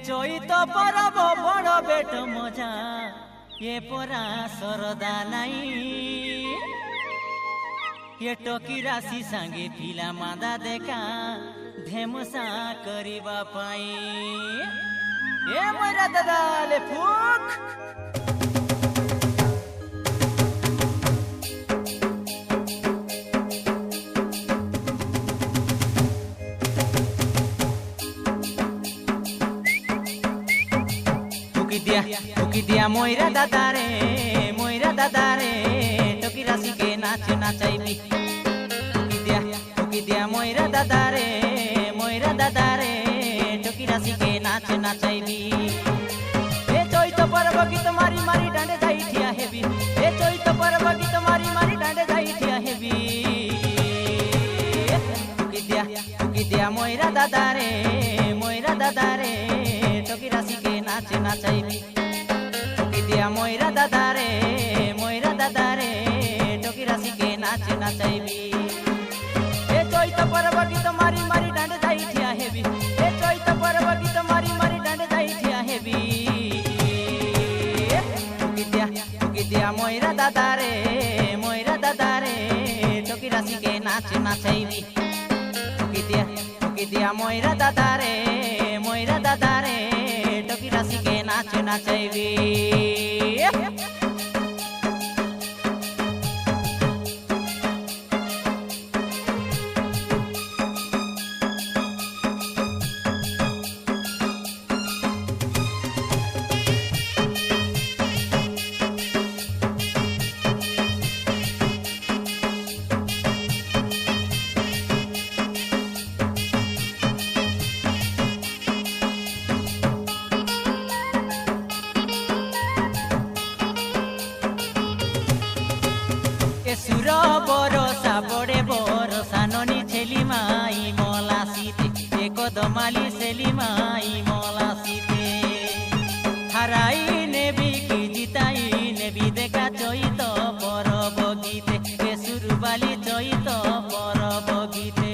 চৈত পরব বড় বেট মজা এ পরা সরদা নাই এ টকি রাশি সাঙ্গে পিলা মাদা দেখা ধেমসা করিবা পাই এ ময়রা দাদা লে ফুক টকি দিয়া ময়রা দাদা রে টকি রাশি কে নাচ নাচাইবি টকি দিয়া ময়রা দাদা রে টকি রাশি কে নাচ নাচাইবি এ চৈত পর্ব গীত মারি মারি ডাঁডে যাই ঠিয়া হেবি এ চৈত পর্ব গীত মারি মারি ডাঁডে যাই ঠিয়া হেবি টকি দিয়া ময়রা দাদা রে টকি রাশি কে নাচ নাচাইবি দিয়া ময়রা দাদা রে টকি রাশি কে নাচ নাচাইবি এ চৈত পর্ব গীত মারি মারি ডাঁডে যাই ঠিয়া হেবি এ চৈত পর্ব গীত মারি মারি ডাঁডে যাই ঠিয়া হেবি টকি দিয়া ময়রা দাদা রে টকি রাশি কে নাচ নাচাইবি টকি দিয়া ময়রা দাদা রে টকি রাশি কে নাচ নাচাইবি সুর বরসা বড়ে বরসা ননি ছেলি মাই মলাসিতে এ কদমালি ছেলি মাই মলাসিতে হারাই নেবি কি জিতাই নেবি দেখা চৈত পরব গীতে এ সুরবালি চৈত পরব গীতে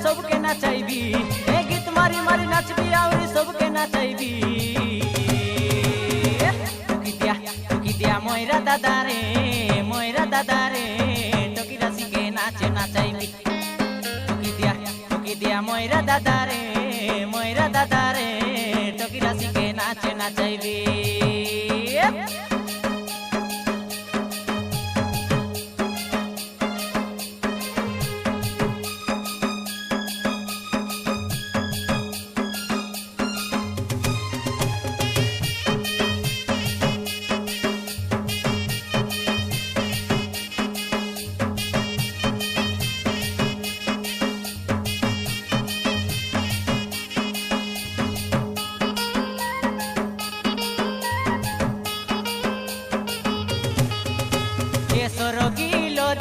सबके नाचाइबी ए गीत मारी मारी नाचबी आवरी सबके नाचाइबी टकी दिया मयरा दादा रे टकी राशि के नाच नाचाइबी टकी दिया मयरा दादा रे टकी राशि के नाच नाचाइबी